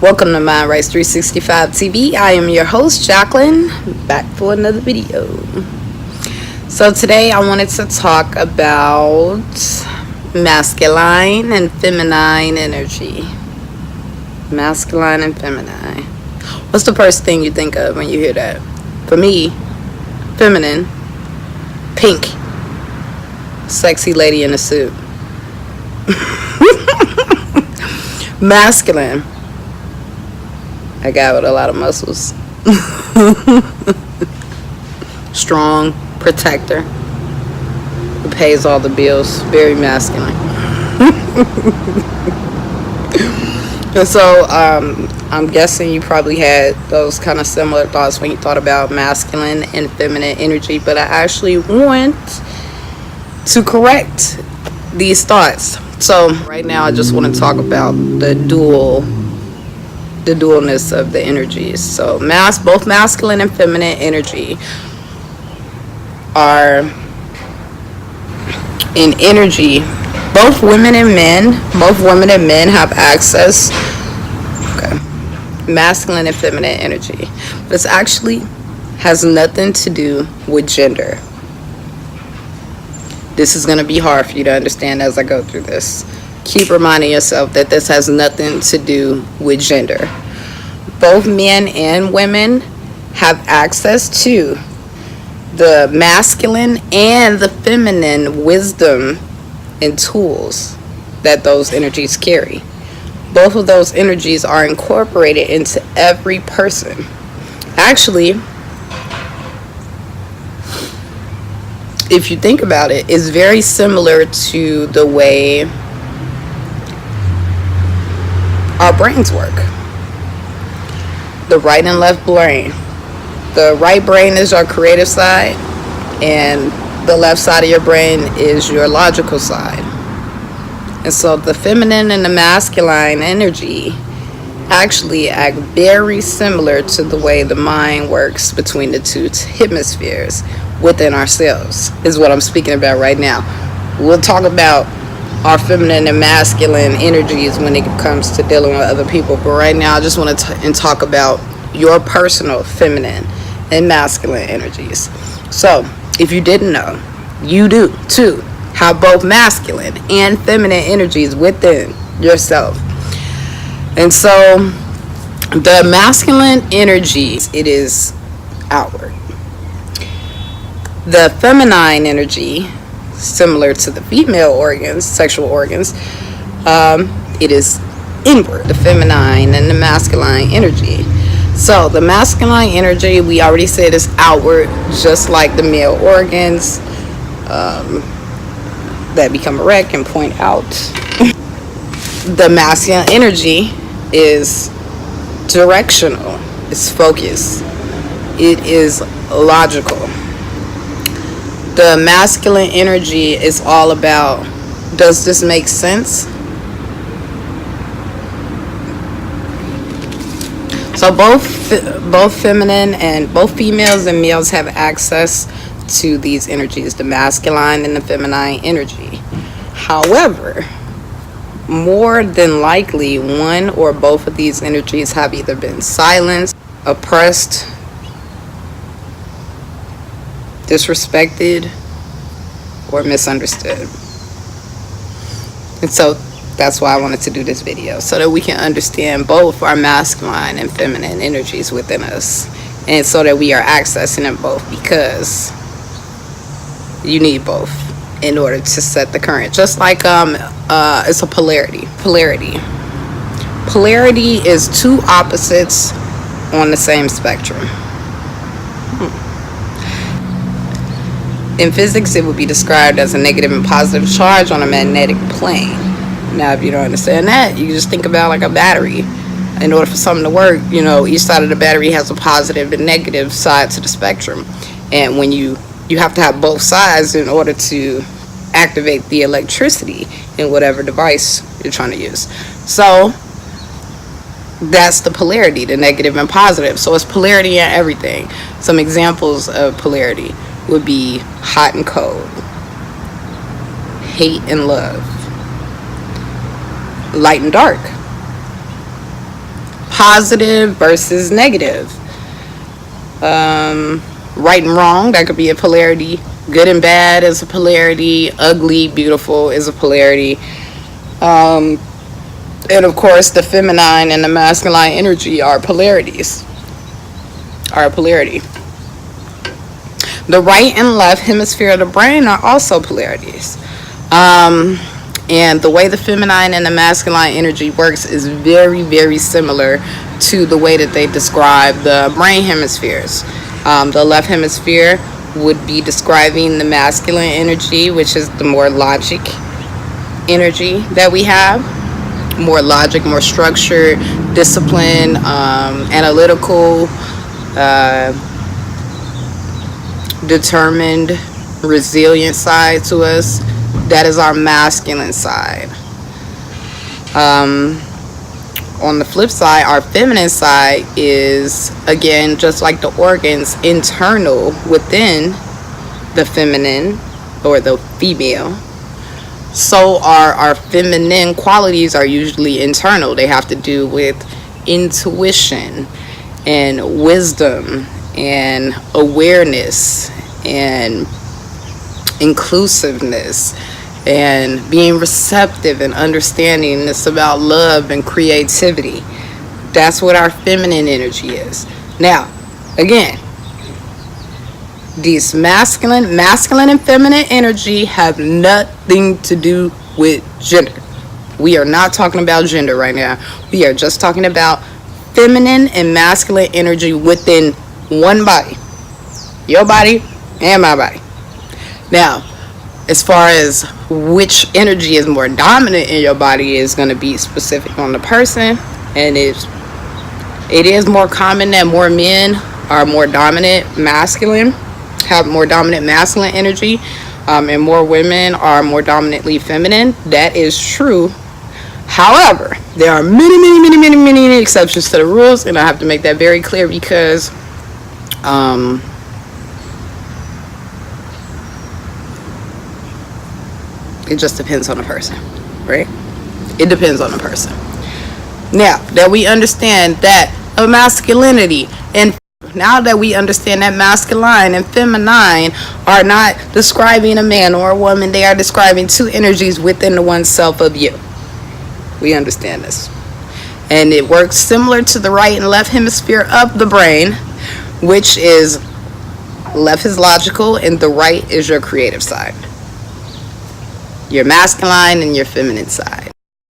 Welcome to Mind Rights 365 TV. I am your host, Jacqueline, back for another video. So today I wanted to talk about masculine and feminine energy. Masculine and feminine. What's the first thing you think of when you hear that? For me, feminine, pink, sexy lady in a suit. Masculine, a guy with a lot of muscles. Strong, protector, who pays all the bills. Very masculine. And so I'm guessing you probably had those kind of similar thoughts when you thought about masculine and feminine energy, but I actually want to correct these thoughts. So right now I just want to talk about the dualness of the energies. So both masculine and feminine energy are in energy. Both women and men have access. Okay. Masculine and feminine energy. But it actually has nothing to do with gender. This is going to be hard for you to understand as I go through this. Keep reminding yourself that this has nothing to do with gender. Both men and women have access to the masculine and the feminine wisdom and tools that those energies carry. Both of those energies are incorporated into every person. Actually, if you think about it, it's very similar to the way our brains work. The right and left brain. The right brain is our creative side, and the left side of your brain is your logical side. And so the feminine and the masculine energy actually act very similar to the way the mind works between the two hemispheres within ourselves, is what I'm speaking about right now. We'll talk about our feminine and masculine energies when it comes to dealing with other people, but right now I just want to talk about your personal feminine and masculine energies. So if you didn't know, you do too have both masculine and feminine energies within yourself. And so the masculine energy, it is outward. The feminine energy, similar to the female organs, sexual organs, it is inward, the feminine and the masculine energy. So the masculine energy, we already said, is outward, just like the male organs that become erect and point out. The masculine energy is directional, it's focused, it is logical. The masculine energy is all about, does this make sense? So both feminine and both females and males have access to these energies, the masculine and the feminine energy. However, more than likely, one or both of these energies have either been silenced, oppressed, disrespected, or misunderstood. And so that's why I wanted to do this video, so that we can understand both our masculine and feminine energies within us, and so that we are accessing them both, because you need both in order to set the current. Just like it's a polarity. Polarity is two opposites on the same spectrum. In physics, it would be described as a negative and positive charge on a magnetic plane. Now, if you don't understand that, you just think about like a battery. In order for something to work, each side of the battery has a positive and negative side to the spectrum. And when you have to have both sides in order to activate the electricity in whatever device you're trying to use. So that's the polarity, the negative and positive. So it's polarity in everything. Some examples of polarity would be hot and cold, hate and love, light and dark, Positive versus negative. Right and wrong, that could be a polarity. Good and bad is a polarity. Ugly, beautiful is a polarity. And of course, the feminine and the masculine energy are polarities. Are a polarity. The right and left hemisphere of the brain are also polarities. And the way the feminine and the masculine energy works is very, very similar to the way that they describe the brain hemispheres. The left hemisphere would be describing the masculine energy, which is the more logic energy that we have. More logic, more structured, discipline, analytical, determined, resilient side to us. That is our masculine side. On the flip side, our feminine side is, again, just like the organs, internal within the feminine or the female. So our feminine qualities are usually internal. They have to do with intuition and wisdom and awareness and inclusiveness and being receptive and understanding. It's about love and creativity. That's what our feminine energy is. Now, again, these masculine and feminine energy have nothing to do with gender. We are not talking about gender right now. We are just talking about feminine and masculine energy within one body. Your body and my body. Now, as far as which energy is more dominant in your body is going to be specific on the person, and it is more common that more men are more dominant masculine, have more dominant masculine energy, and more women are more dominantly feminine. That is true. However, there are many exceptions to the rules, and I have to make that very clear because it just depends on the person, right? It depends on the person. Now that we understand that a masculinity, and now that we understand that masculine and feminine are not describing a man or a woman, they are describing two energies within the one self of you. We understand this. And it works similar to the right and left hemisphere of the brain, which is left is logical and the right is your creative side. Your masculine and your feminine side.